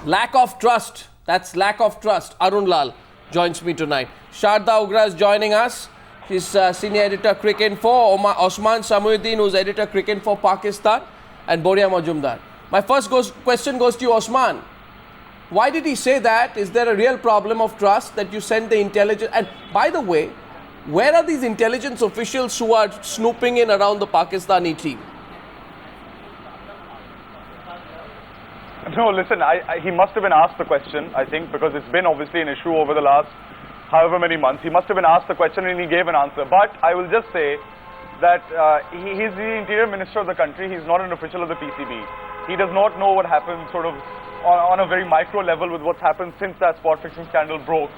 Lack of trust. That's lack of trust. Arun Lal joins me tonight. Sharda Ugra is joining us. She's senior editor Cricket for Osman Samuddin, who's editor Cricket for Pakistan, and Boria Majumdar. My first question goes to you, Osman. Why did he say that? Is there a real problem of trust that you send the intelligence? And by the way, where are these intelligence officials who are snooping in around the Pakistani team? No, listen, he must have been asked the question, I think, because it's been obviously an issue over the last however many months. He must have been asked the question and he gave an answer. But I will just say that he's the interior minister of the country. He's not an official of the PCB. He does not know what happened sort of on a very micro level with what's happened since that spot fixing scandal broke.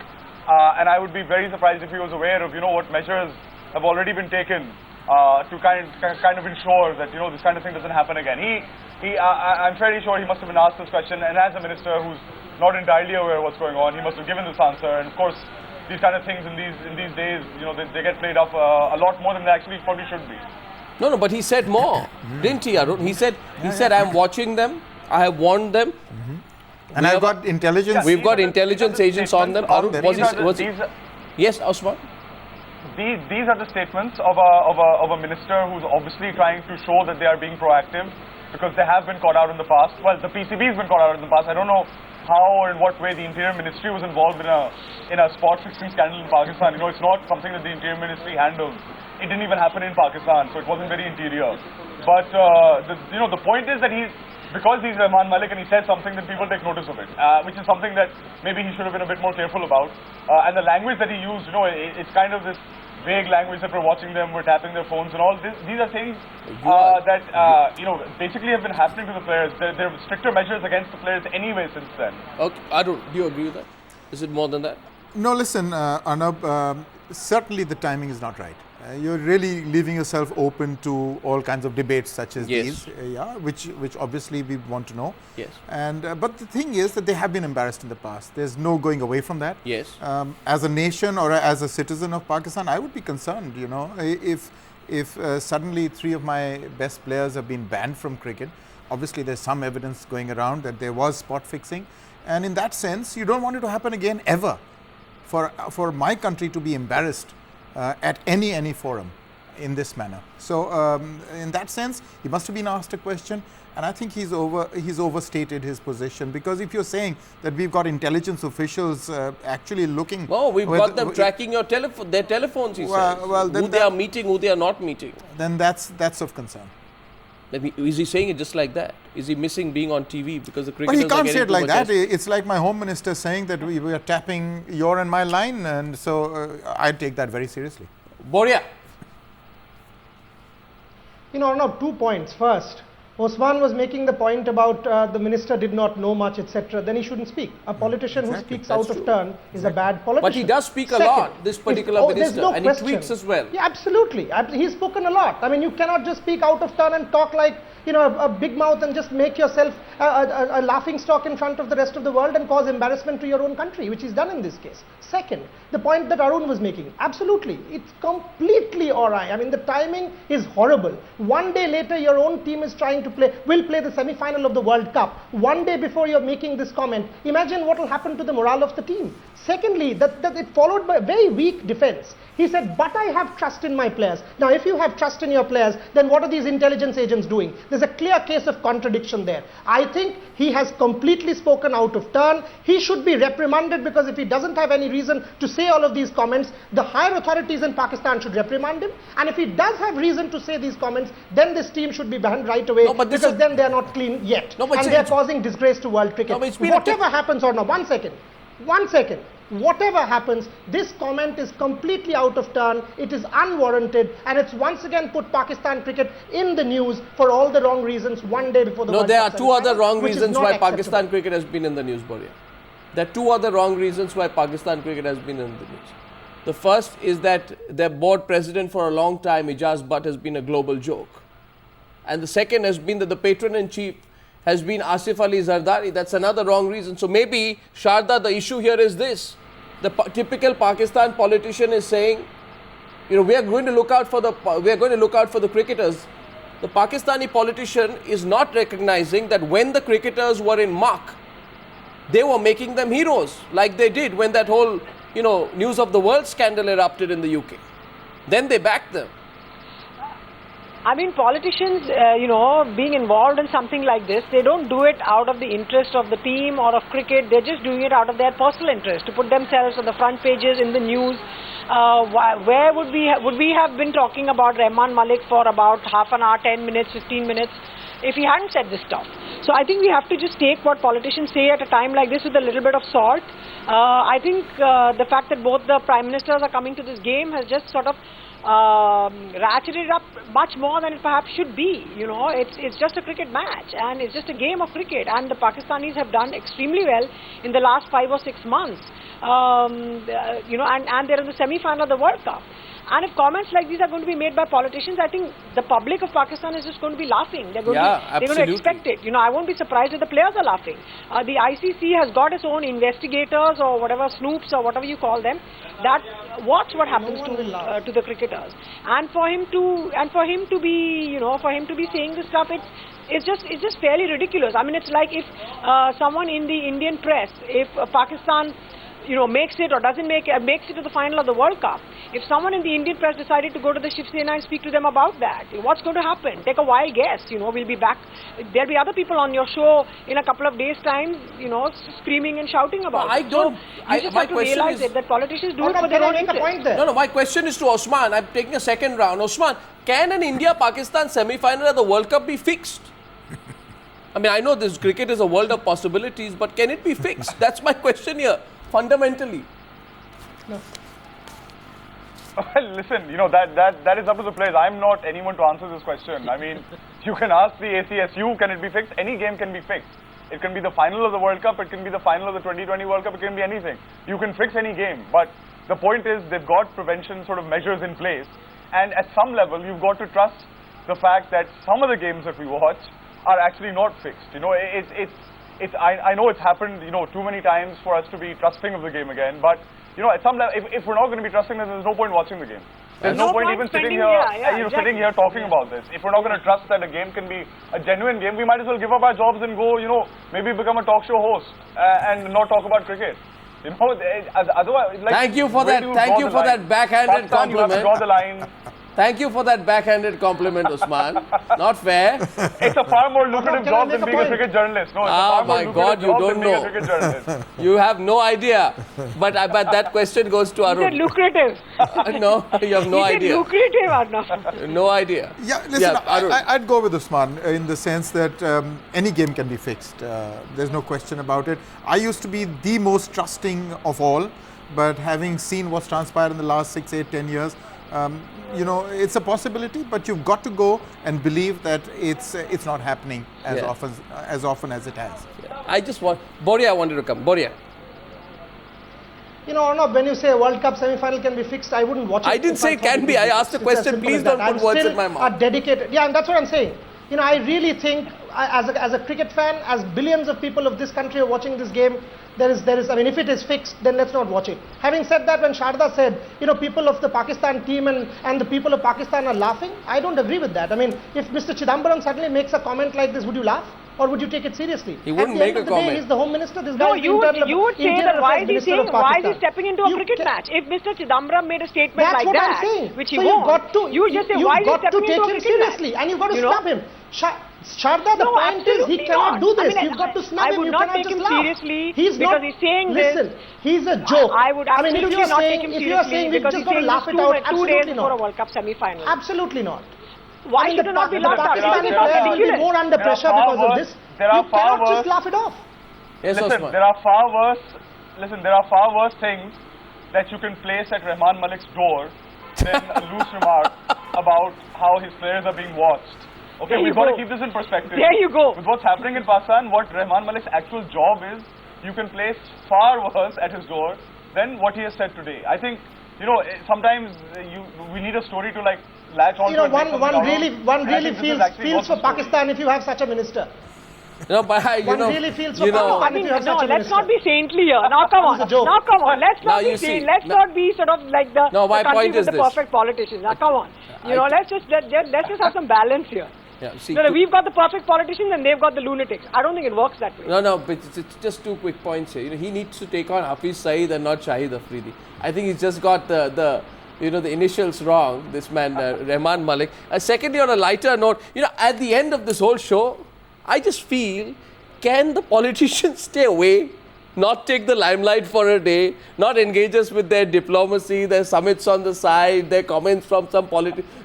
And I would be very surprised if he was aware of, what measures have already been taken to kind of ensure that, this kind of thing doesn't happen again. I'm fairly sure he must have been asked this question, and as a minister who's not entirely aware of what's going on, he must have given this answer. And of course, these kind of things in these days, they get played up a lot more than they actually probably should be. No, but he said more, didn't he, Arun? He said, I'm watching them. I have warned them. And I've got intelligence. We've got intelligence agents on them. Arun, yes, Osman? These are the statements of a minister who's obviously trying to show that they are being proactive, because they have been caught out in the past. Well, the PCB has been caught out in the past. I don't know how or in what way the Interior Ministry was involved in a spot fixing scandal in Pakistan. It's not something that the Interior Ministry handles. It didn't even happen in Pakistan, so it wasn't very interior. But the point is that because he's Rahman Malik and he said something, then people take notice of it, which is something that maybe he should have been a bit more careful about. And the language that he used, it's kind of this vague language that we're watching them, we're tapping their phones and all. These are things that, basically have been happening to the players. There are stricter measures against the players anyway since then. Okay, Arun, do you agree with that? Is it more than that? No, listen, Arnab, certainly the timing is not right. You're really leaving yourself open to all kinds of debates such as these, which obviously we want to know. Yes. And but the thing is that they have been embarrassed in the past. There's no going away from that. Yes. As a nation or as a citizen of Pakistan, I would be concerned. If suddenly 3 of my best players have been banned from cricket. Obviously, there's some evidence going around that there was spot fixing, and in that sense, you don't want it to happen again ever. For my country to be embarrassed at any forum in this manner. So in that sense, he must have been asked a question, and I think he's overstated his position, because if you're saying that we've got intelligence officials actually looking... Oh, we've got them tracking their telephones, he says. Well, who they are meeting, who they are not meeting. Then that's of concern. Is he saying it just like that? Is he missing being on TV because the cricketers But he can't say it like that. It's like my home minister saying that we are tapping your and my line, and so I take that very seriously. Boria. Now 2 points. First, Osman was making the point about the minister did not know much, etc. Then he shouldn't speak. A politician who speaks out of turn is a bad politician. But he does speak a lot, this particular minister, and he tweets as well. Yeah, absolutely. He's spoken a lot. I mean, you cannot just speak out of turn and talk like, a big mouth and just make yourself a laughing stock in front of the rest of the world and cause embarrassment to your own country, which he's done in this case. Second, the point that Arun was making, absolutely, it's completely awry. I mean, the timing is horrible. One day later, your own team is trying to will play the semi-final of the World Cup. One day before you're making this comment, imagine what will happen to the morale of the team. Secondly, that it followed by a very weak defense. He said, but I have trust in my players. Now, if you have trust in your players, then what are these intelligence agents doing? There's a clear case of contradiction there. I think he has completely spoken out of turn. He should be reprimanded, because if he doesn't have any reason to say all of these comments, the higher authorities in Pakistan should reprimand him. And if he does have reason to say these comments, then this team should be banned right away, because then they are not clean yet. And they are causing disgrace to world cricket. Whatever happens or not, one second. Whatever happens, this comment is completely out of turn, it is unwarranted, and it's once again put Pakistan cricket in the news for all the wrong reasons one day before the World Cup. No, there are 2 other wrong reasons why Pakistan cricket has been in the news, Boria. There are 2 other wrong reasons why Pakistan cricket has been in the news. The first is that their board president for a long time, Ijaz Butt, has been a global joke. And the second has been that the patron-in-chief has been Asif Ali Zardari. That's another wrong reason. So maybe, Sharda, the issue here is this. The typical Pakistan politician is saying, we are going to look out for the cricketers. The Pakistani politician is not recognizing that when the cricketers were in muck, they were making them heroes, like they did when that whole, news of the world scandal erupted in the UK. Then they backed them. I mean, politicians, being involved in something like this, they don't do it out of the interest of the team or of cricket. They're just doing it out of their personal interest, to put themselves on the front pages in the news. Where would we have been talking about Rahman Malik for about half an hour, 10 minutes, 15 minutes, if he hadn't said this stuff? So I think we have to just take what politicians say at a time like this with a little bit of salt. I think the fact that both the prime ministers are coming to this game has just sort of ratcheted up much more than it perhaps should be. It's just a cricket match, and it's just a game of cricket, and the Pakistanis have done extremely well in the last 5 or 6 months. And they're in the semi-final of the World Cup. And if comments like these are going to be made by politicians, I think the public of Pakistan is just going to be laughing. They're going to expect it. I won't be surprised if the players are laughing. The ICC has got its own investigators or whatever, snoops or whatever you call them, that watch what happens to the cricketers. And for him to be saying this stuff, it's just fairly ridiculous. I mean, it's like if someone in the Indian press, if Pakistan makes it or doesn't makes it to the final of the World Cup, if someone in the Indian press decided to go to the Shiv Sena and speak to them about that, what's going to happen? Take a wild guess. We'll be back. There'll be other people on your show in a couple of days' time, screaming and shouting about it. You just have to realize that politicians do it for their own interest. No, my question is to Osman. I'm taking a second round. Osman, can an India-Pakistan semi-final at the World Cup be fixed? I mean, I know this cricket is a world of possibilities, but can it be fixed? That's my question here. Fundamentally. No. Well, listen, that is up to the players. I'm not anyone to answer this question. I mean, you can ask the ACSU, can it be fixed? Any game can be fixed. It can be the final of the World Cup, it can be the final of the 2020 World Cup, it can be anything. You can fix any game, but the point is they've got prevention sort of measures in place, and at some level you've got to trust the fact that some of the games that we watch are actually not fixed. I know it's happened, too many times for us to be trusting of the game again, but, at some level, if we're not going to be trusting, then there's no point watching the game. There's no point even sitting here, sitting here talking about this. If we're not going to trust that a game can be a genuine game, we might as well give up our jobs and go, maybe become a talk show host and not talk about cricket. Otherwise, thank you for that. Thank you for that backhanded compliment. You have to draw the line. Thank you for that backhanded compliment, Usman. Not fair. It's a far more lucrative job than being a cricket journalist. No, it's a far more lucrative job than being a cricket journalist. You have no idea. But that question goes to Arun. He said lucrative. No, you have no idea. He said lucrative, Arnav. No idea. Yeah, listen, I'd go with Usman in the sense that any game can be fixed. There's no question about it. I used to be the most trusting of all, but having seen what's transpired in the last 6, 8, 10 years, it's a possibility, but you've got to go and believe that it's not happening as often as it has. Yeah. I just want Boria wanted to come. Boria. Arnav, when you say World Cup semi-final can be fixed, I wouldn't watch it. I didn't say can be. I asked a question. Please don't put words in my mouth. Dedicated. Yeah, and that's what I'm saying. I really think, as a cricket fan, as billions of people of this country are watching this game, there is, I mean, if it is fixed, then let's not watch it. Having said that, when Sharda said, people of the Pakistan team and the people of Pakistan are laughing, I don't agree with that. I mean, if Mr. Chidambaram suddenly makes a comment like this, would you laugh? Or would you take it seriously? He wouldn't make a comment. He's the Home Minister. This no, guy you would say that why is he stepping into a cricket match? If Mr. Chidambaram made a statement like that, which he won't, you would just say why is he stepping into a cricket match? And you've got to stop him. Sharda, the point is he cannot do this. You've got to snub him. I would not take him seriously because he's saying this. Listen, he's a joke. I would absolutely not take him seriously because he's saying this 2 days before a World Cup semi-final. Absolutely not. Why should it not be laughed at? Pakistani players will be more under pressure because of this. You cannot just laugh it off. Yes, listen, there are far worse things that you can place at Rahman Malik's door than a loose remark about how his players are being watched. Okay, we've got to keep this in perspective. There you go. With what's happening in Pakistan, what Rahman Malik's actual job is, you can place far worse at his door than what he has said today. I think, sometimes we need a story to latch on to. One really feels for Pakistan if you have such a minister. No, but one really feels for Pakistan if you have such a let's minister. not be saintly here. Now come on. Let's not be saintly. Let's not be sort of like the my country point with is the perfect politicians. Now come on. Let's just have some balance here. Yeah, see, No, we've got the perfect politicians and they've got the lunatics. I don't think it works that way. No, but it's just 2 quick points here. He needs to take on Hafiz Saeed and not Shahid Afridi. I think he's just got the initials wrong, this man, Rahman Malik. Secondly, on a lighter note, at the end of this whole show, I just feel, can the politicians stay away, not take the limelight for a day, not engage us with their diplomacy, their summits on the side, their comments from some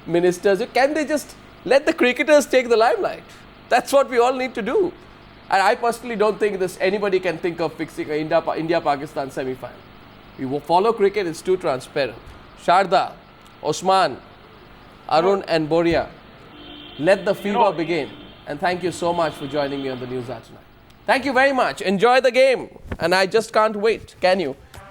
ministers? Can they just let the cricketers take the limelight? That's what we all need to do. And I personally don't think anybody can think of fixing an India-Pakistan semi-final. We will follow cricket, it's too transparent. Sharda, Osman, Arun and Boria, let the fever begin. And thank you so much for joining me on the News Hour tonight. Thank you very much. Enjoy the game. And I just can't wait. Can you?